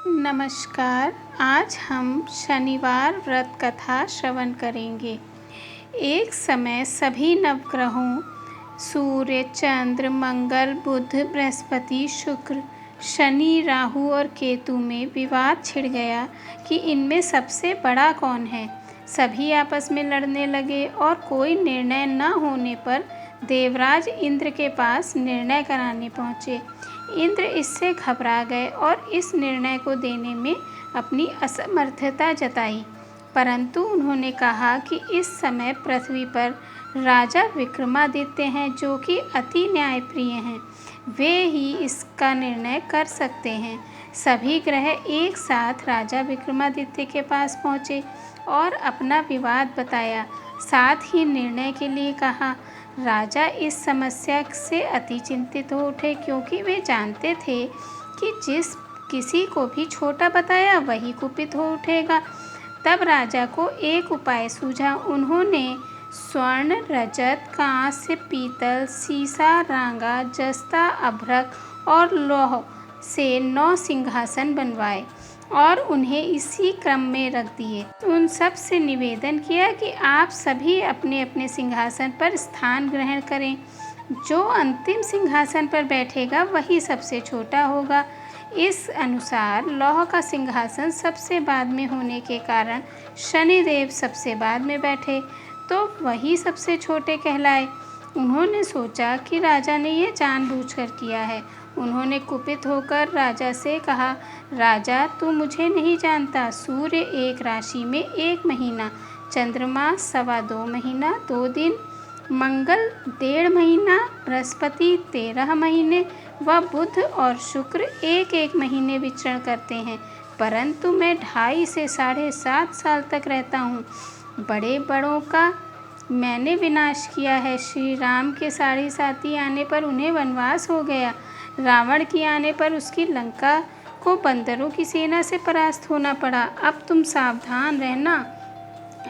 नमस्कार। आज हम शनिवार व्रत कथा श्रवण करेंगे। एक समय सभी नवग्रहों सूर्य, चंद्र, मंगल, बुध, बृहस्पति, शुक्र, शनि, राहु और केतु में विवाद छिड़ गया कि इनमें सबसे बड़ा कौन है। सभी आपस में लड़ने लगे और कोई निर्णय न होने पर देवराज इंद्र के पास निर्णय कराने पहुँचे। इंद्र इससे घबरा गए और इस निर्णय को देने में अपनी असमर्थता जताई, परंतु उन्होंने कहा कि इस समय पृथ्वी पर राजा विक्रमादित्य हैं, जो कि अति न्यायप्रिय हैं। वे ही इसका निर्णय कर सकते हैं। सभी ग्रह एक साथ राजा विक्रमादित्य के पास पहुँचे और अपना विवाद बताया, साथ ही निर्णय के लिए कहा। राजा इस समस्या से अति चिंतित हो उठे, क्योंकि वे जानते थे कि जिस किसी को भी छोटा बताया वही कुपित हो उठेगा। तब राजा को एक उपाय सूझा। उन्होंने स्वर्ण, रजत, कांस्य, पीतल, सीसा, रांगा, जस्ता, अभ्रक और लौह से 9 सिंहासन बनवाए और उन्हें इसी क्रम में रख दिए। उन सब से निवेदन किया कि आप सभी अपने अपने सिंहासन पर स्थान ग्रहण करें। जो अंतिम सिंहासन पर बैठेगा वही सबसे छोटा होगा। इस अनुसार लौह का सिंहासन सबसे बाद में होने के कारण शनिदेव सबसे बाद में बैठे, तो वही सबसे छोटे कहलाए। उन्होंने सोचा कि राजा ने ये जानबूझकर किया है। उन्होंने कुपित होकर राजा से कहा, राजा, तू मुझे नहीं जानता। सूर्य एक राशि में 1 महीना, चंद्रमा 2.25 महीना 2 दिन, मंगल 1.5 महीना, बृहस्पति 13 महीने व बुध और शुक्र 1-1 महीने विचरण करते हैं, परंतु मैं 2.5 से 7.5 साल तक रहता हूँ। बड़े बड़ों का मैंने विनाश किया है। श्री राम के 7.5 आने पर उन्हें वनवास हो गया। रावण की आने पर उसकी लंका को बंदरों की सेना से परास्त होना पड़ा। अब तुम सावधान रहना।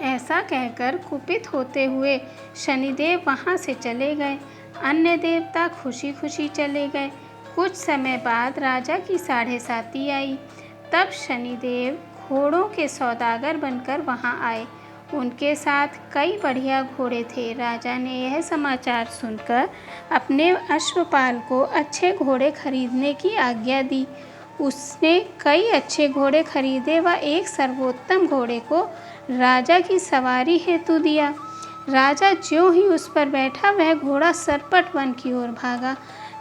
ऐसा कहकर कुपित होते हुए शनिदेव वहाँ से चले गए। अन्य देवता खुशी खुशी चले गए। कुछ समय बाद राजा की 7.5 आई। तब शनिदेव घोड़ों के सौदागर बनकर वहाँ आए। उनके साथ कई बढ़िया घोड़े थे। राजा ने यह समाचार सुनकर अपने अश्वपाल को अच्छे घोड़े खरीदने की आज्ञा दी। उसने कई अच्छे घोड़े खरीदे व एक सर्वोत्तम घोड़े को राजा की सवारी हेतु दिया। राजा ज्यों ही उस पर बैठा, वह घोड़ा सरपट वन की ओर भागा।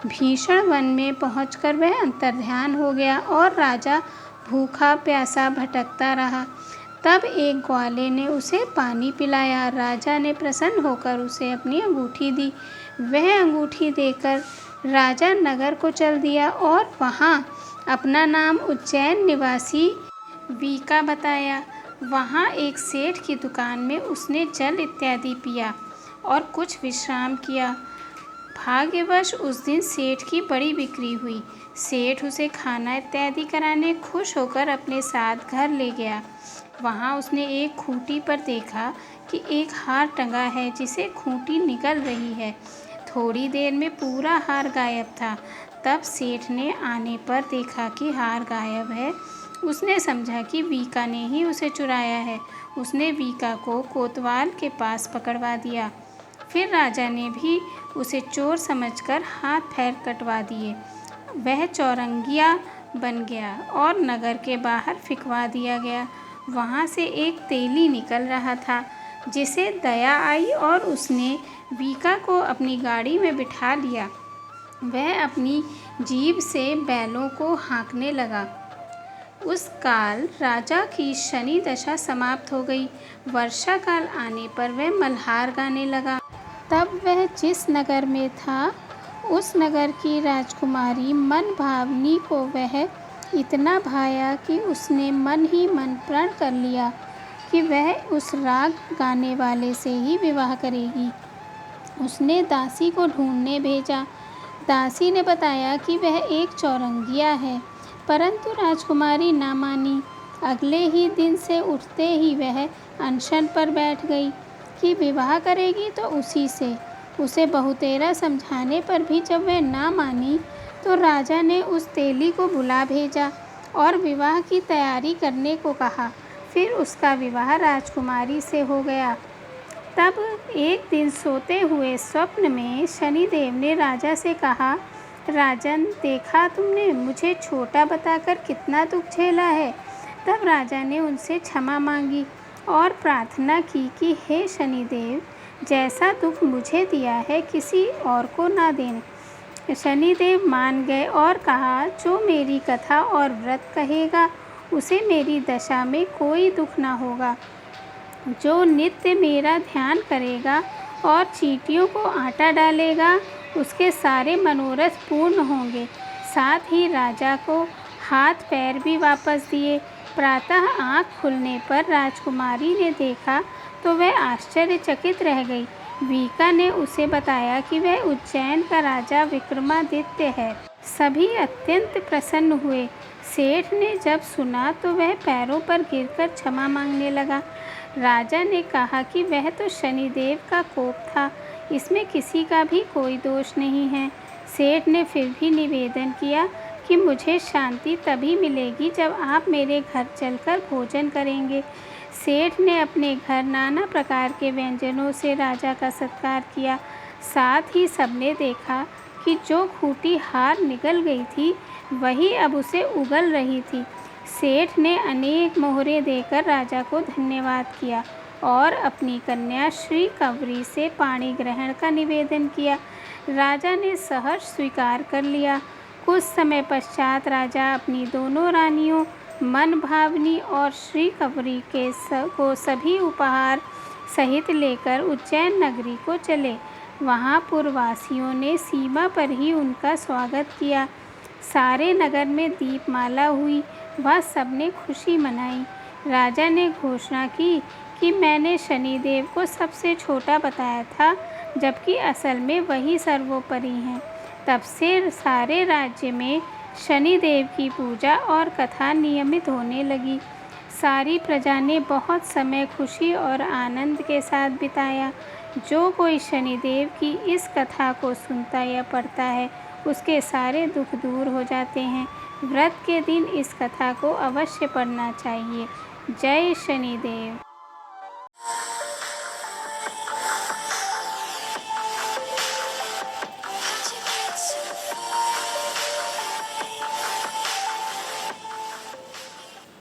भीषण वन में पहुंचकर वह अंतर्ध्यान हो गया और राजा भूखा प्यासा भटकता रहा। तब एक ग्वाले ने उसे पानी पिलाया। राजा ने प्रसन्न होकर उसे अपनी अंगूठी दी। वह अंगूठी देकर राजा नगर को चल दिया और वहाँ अपना नाम उज्जैन निवासी वीका बताया। वहाँ एक सेठ की दुकान में उसने जल इत्यादि पिया और कुछ विश्राम किया। भाग्यवश उस दिन सेठ की बड़ी बिक्री हुई। सेठ उसे खाना इत्यादि कराने खुश होकर अपने साथ घर ले गया। वहाँ उसने एक खूंटी पर देखा कि एक हार टंगा है, जिसे खूंटी निगल रही है। थोड़ी देर में पूरा हार गायब था। तब सेठ ने आने पर देखा कि हार गायब है। उसने समझा कि वीका ने ही उसे चुराया है। उसने वीका को कोतवाल के पास पकड़वा दिया। फिर राजा ने भी उसे चोर समझकर हाथ पैर कटवा दिए। वह चौरंगिया बन गया और नगर के बाहर फिकवा दिया गया। वहाँ से एक तेली निकल रहा था, जिसे दया आई और उसने वीका को अपनी गाड़ी में बिठा लिया। वह अपनी जीभ से बैलों को हाँकने लगा। उस काल राजा की शनि दशा समाप्त हो गई। वर्षा काल आने पर वह मल्हार गाने लगा। तब वह जिस नगर में था, उस नगर की राजकुमारी मनभावनी को वह इतना भाया कि उसने मन ही मन प्रण कर लिया कि वह उस राग गाने वाले से ही विवाह करेगी। उसने दासी को ढूंढने भेजा। दासी ने बताया कि वह एक चौरंगिया है, परंतु राजकुमारी ना मानी। अगले ही दिन से उठते ही वह अनशन पर बैठ गई कि विवाह करेगी तो उसी से। उसे बहुतेरा समझाने पर भी जब वह ना मानी, तो राजा ने उस तेली को बुला भेजा और विवाह की तैयारी करने को कहा। फिर उसका विवाह राजकुमारी से हो गया। तब एक दिन सोते हुए स्वप्न में शनिदेव ने राजा से कहा, राजन, देखा तुमने मुझे छोटा बताकर कितना दुख झेला है। तब राजा ने उनसे क्षमा मांगी और प्रार्थना की कि हे शनिदेव, जैसा दुख मुझे दिया है किसी और को ना दें। शनिदेव मान गए और कहा, जो मेरी कथा और व्रत कहेगा उसे मेरी दशा में कोई दुख ना होगा। जो नित्य मेरा ध्यान करेगा और चींटियों को आटा डालेगा उसके सारे मनोरथ पूर्ण होंगे। साथ ही राजा को हाथ पैर भी वापस दिए। प्रातः आँख खुलने पर राजकुमारी ने देखा तो वह आश्चर्यचकित रह गई। वीका ने उसे बताया कि वह उज्जैन का राजा विक्रमादित्य है। सभी अत्यंत प्रसन्न हुए। सेठ ने जब सुना तो वह पैरों पर गिरकर क्षमा मांगने लगा। राजा ने कहा कि वह तो शनिदेव का कोप था, इसमें किसी का भी कोई दोष नहीं है। सेठ ने फिर भी निवेदन किया कि मुझे शांति तभी मिलेगी जब आप मेरे घर चलकर भोजन करेंगे। सेठ ने अपने घर नाना प्रकार के व्यंजनों से राजा का सत्कार किया। साथ ही सबने देखा कि जो खूंटी हार निगल गई थी वही अब उसे उगल रही थी। सेठ ने अनेक मोहरे देकर राजा को धन्यवाद किया और अपनी कन्या श्री कंवरी से पाणी ग्रहण का निवेदन किया। राजा ने सहर्ष स्वीकार कर लिया। कुछ समय पश्चात राजा अपनी दोनों रानियों मनभावनी और श्री कंवरी को सभी उपहार सहित लेकर उज्जैन नगरी को चले। वहाँ पुरवासियों ने सीमा पर ही उनका स्वागत किया। सारे नगर में दीपमाला हुई, वह सबने खुशी मनाई। राजा ने घोषणा की कि मैंने शनिदेव को सबसे छोटा बताया था, जबकि असल में वही सर्वोपरि हैं। तब से सारे राज्य में शनिदेव की पूजा और कथा नियमित होने लगी। सारी प्रजा ने बहुत समय खुशी और आनंद के साथ बिताया। जो कोई शनिदेव की इस कथा को सुनता या पढ़ता है उसके सारे दुख दूर हो जाते हैं। व्रत के दिन इस कथा को अवश्य पढ़ना चाहिए। जय शनिदेव।